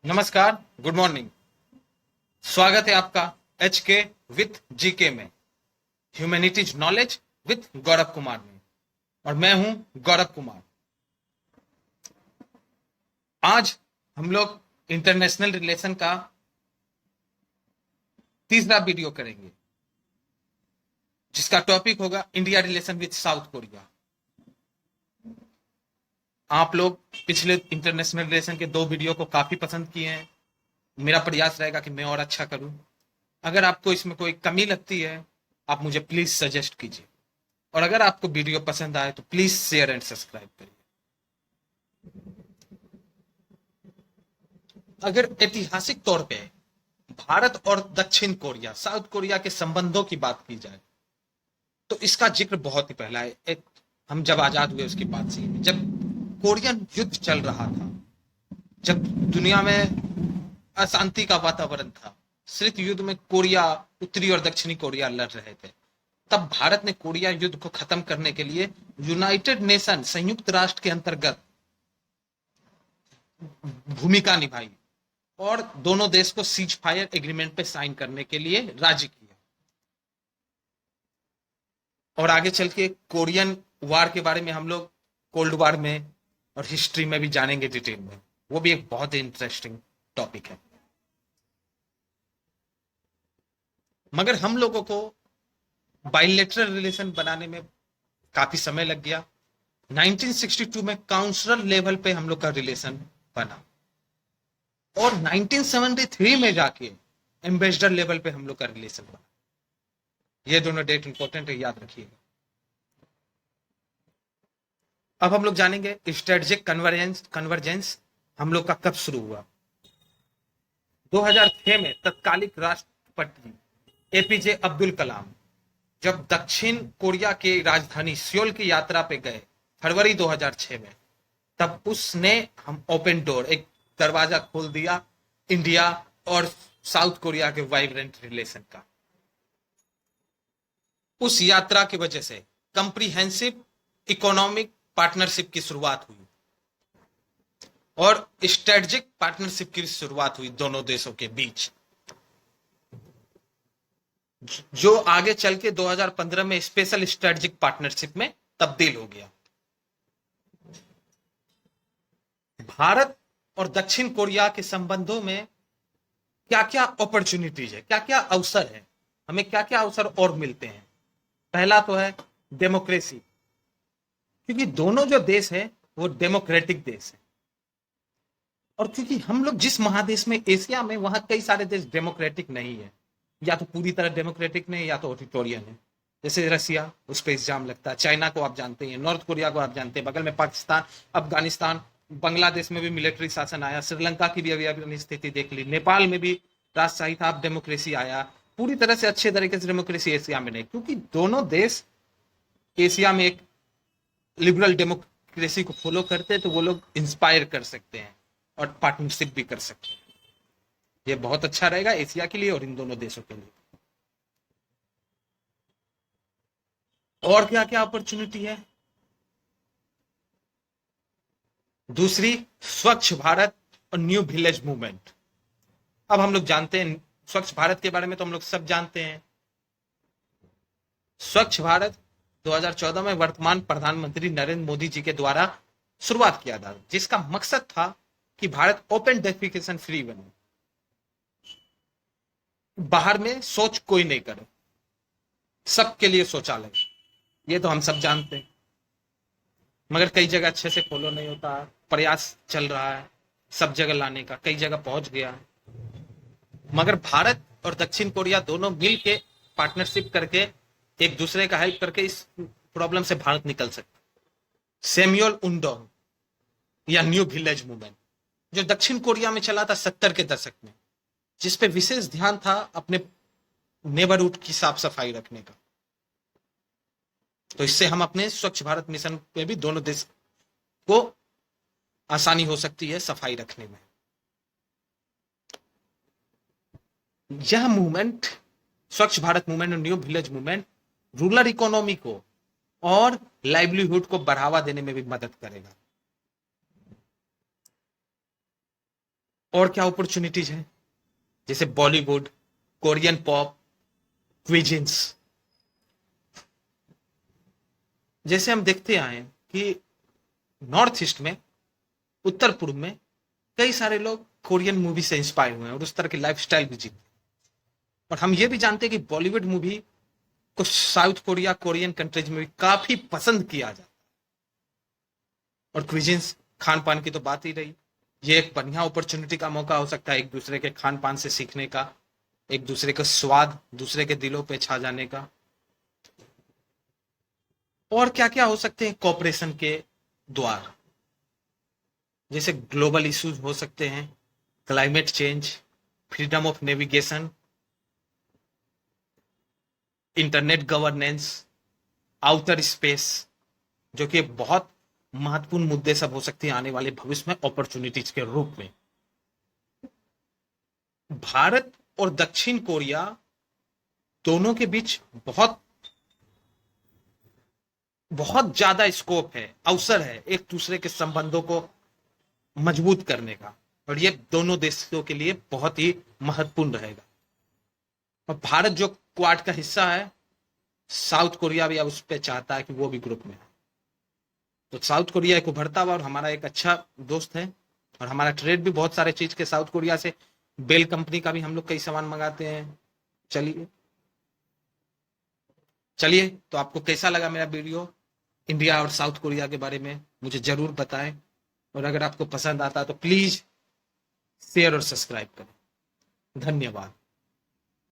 नमस्कार, good morning. स्वागत है आपका एच के विथ जीके में, humanities knowledge with Gaurav Kumar में। और मैं हूं गौरव कुमार। आज हम लोग इंटरनेशनल रिलेशन का तीसरा वीडियो करेंगे, जिसका टॉपिक होगा India relation with south Korea. आप लोग पिछले इंटरनेशनल रिलेशन के 2 वीडियो को काफी पसंद किए हैं। मेरा प्रयास रहेगा कि मैं और अच्छा करूं। अगर आपको इसमें कोई कमी लगती है, आप मुझे प्लीज सजेस्ट कीजिए। और अगर आपको वीडियो पसंद आए तो प्लीज शेयर एंड सब्सक्राइब करिए। अगर ऐतिहासिक तौर पे भारत और दक्षिण कोरिया, साउथ कोरिया के संबंधों की बात की जाए तो इसका जिक्र बहुत ही पहला है। हम जब आजाद हुए उसकी बात से, जब कोरियन युद्ध चल रहा था, जब दुनिया में अशांति का वातावरण था, शीत युद्ध में कोरिया, उत्तरी और दक्षिणी कोरिया लड़ रहे थे, तब भारत ने कोरिया युद्ध को खत्म करने के लिए यूनाइटेड नेशन, संयुक्त राष्ट्र के अंतर्गत भूमिका निभाई और दोनों देश को सीज फायर एग्रीमेंट पे साइन करने के लिए राजी किया। और आगे चल के कोरियन वार के बारे में हम लोग कोल्ड वार में और हिस्ट्री में भी जानेंगे डिटेल में। वो भी एक बहुत ही इंटरेस्टिंग टॉपिक है। मगर हम लोगों को बाइलेटरल रिलेशन बनाने में काफी समय लग गया। 1962 में काउंसिलर लेवल पे हम लोग का रिलेशन बना और 1973 में जाके एम्बेसडर लेवल पे हम लोग का रिलेशन बना। ये दोनों डेट इंपॉर्टेंट है, याद रखिएगा। अब हम लोग जानेंगे स्ट्रेटेजिक कन्वर्जेंस हम लोग का कब शुरू हुआ। 2006 में तत्कालिक राष्ट्रपति एपीजे अब्दुल कलाम जब दक्षिण कोरिया के राजधानी सियोल की यात्रा पे गए फरवरी 2006 में, तब उसने हम ओपन डोर, एक दरवाजा खोल दिया इंडिया और साउथ कोरिया के वाइब्रेंट रिलेशन का। उस यात्रा की वजह से कंप्रीहेंसिव इकोनॉमिक पार्टनरशिप की शुरुआत हुई और स्ट्रेटेजिक पार्टनरशिप की शुरुआत हुई दोनों देशों के बीच, जो आगे चल के 2015 में स्पेशल स्ट्रेटेजिक पार्टनरशिप में तब्दील हो गया। भारत और दक्षिण कोरिया के संबंधों में क्या क्या अपॉर्चुनिटीज है, क्या क्या अवसर है, हमें क्या क्या अवसर और मिलते हैं। पहला तो है डेमोक्रेसी, क्योंकि दोनों जो देश है वो डेमोक्रेटिक देश है। और क्योंकि हम लोग जिस महादेश में, एशिया में, वहां कई सारे देश डेमोक्रेटिक नहीं है, या तो पूरी तरह डेमोक्रेटिक नहीं, या तो ऑडिटोरियन है। जैसे रसिया, उस पर एग्जाम लगता है। चाइना को आप जानते हैं, नॉर्थ कोरिया को आप जानते हैं, बगल में पाकिस्तान, अफगानिस्तान, बांग्लादेश में भी मिलिट्री शासन आया, श्रीलंका की भी अभी अपनी स्थिति देख ली, नेपाल में भी राजशाही था, अब डेमोक्रेसी आया। पूरी तरह से अच्छे तरीके से डेमोक्रेसी एशिया में नहीं, क्योंकि दोनों देश एशिया में एक लिबरल डेमोक्रेसी को फॉलो करते हैं, तो वो लोग इंस्पायर कर सकते हैं और पार्टनरशिप भी कर सकते हैं। ये बहुत अच्छा रहेगा एशिया के लिए और इन दोनों देशों के लिए। और क्या क्या अपॉर्चुनिटी है? दूसरी, स्वच्छ भारत और न्यू विलेज मूवमेंट। अब हम लोग जानते हैं स्वच्छ भारत के बारे में, तो हम लोग सब जानते हैं। स्वच्छ भारत 2014 में वर्तमान प्रधानमंत्री नरेंद्र मोदी जी के द्वारा शुरुआत किया था, जिसका मकसद था कि भारत ओपन डेफिकेशन फ्री बने, बाहर में शौच कोई नहीं करे, सबके लिए शौचालय। ये तो हम सब जानते हैं, मगर कई जगह अच्छे से फॉलो नहीं होता। प्रयास चल रहा है सब जगह लाने का, कई जगह पहुंच गया है। मगर भारत और दक्षिण कोरिया दोनों मिल के पार्टनरशिप करके, एक दूसरे का हेल्प करके इस प्रॉब्लम से भारत निकल सकता। सैमुअल उंडोंग या न्यू विलेज मूवमेंट, जो दक्षिण कोरिया में चला था 70 के दशक में, जिसपे विशेष ध्यान था अपने नेबरहुड की साफ सफाई रखने का। तो इससे हम अपने स्वच्छ भारत मिशन पे भी दोनों देश को आसानी हो सकती है सफाई रखने में। यह मूवमेंट, स्वच्छ भारत मूवमेंट और new village movement, rural economy को और लाइवलीहुड को बढ़ावा देने में भी मदद करेगा। और क्या अपॉर्चुनिटीज हैं, जैसे बॉलीवुड, कोरियन पॉप, क्विजिन्स। जैसे हम देखते आए हैं कि नॉर्थ ईस्ट में, उत्तर पूर्व में कई सारे लोग कोरियन मूवी से इंस्पायर हुए हैं और उस तरह की लाइफस्टाइल भी जीते। और हम ये भी जानते हैं कि बॉलीवुड मूवी को साउथ कोरिया, कोरियन कंट्रीज में भी काफी पसंद किया जाता है। और क्विजिन्स, खान पान की तो बात ही रही, ये एक बढ़िया अपॉर्चुनिटी का मौका हो सकता है एक दूसरे के खान पान से सीखने का, एक दूसरे का स्वाद दूसरे के दिलों पे छा जाने का। और क्या क्या हो सकते हैं कोऑपरेशन के द्वार, जैसे ग्लोबल इश्यूज हो सकते हैं, climate change, freedom of navigation, internet governance, outer space, जो कि बहुत महत्वपूर्ण मुद्दे सब हो सकते हैं आने वाले भविष्य में अपॉर्चुनिटीज के रूप में। भारत और दक्षिण कोरिया दोनों के बीच बहुत बहुत ज्यादा स्कोप है, अवसर है एक दूसरे के संबंधों को मजबूत करने का, और ये दोनों देशों के लिए बहुत ही महत्वपूर्ण रहेगा। और भारत जो क्वाड का हिस्सा है, साउथ कोरिया भी अब उस पर चाहता है कि वो भी ग्रुप में है। तो साउथ कोरिया एक उभरता हुआ और हमारा एक अच्छा दोस्त है, और हमारा ट्रेड भी बहुत सारे चीज के साउथ कोरिया से, बेल कंपनी का भी हम लोग कई सामान मंगाते हैं। चलिए चलिए, तो आपको कैसा लगा मेरा वीडियो इंडिया और साउथ कोरिया के बारे में, मुझे जरूर बताएं। और अगर आपको पसंद आता है तो प्लीज शेयर और सब्सक्राइब करें। धन्यवाद।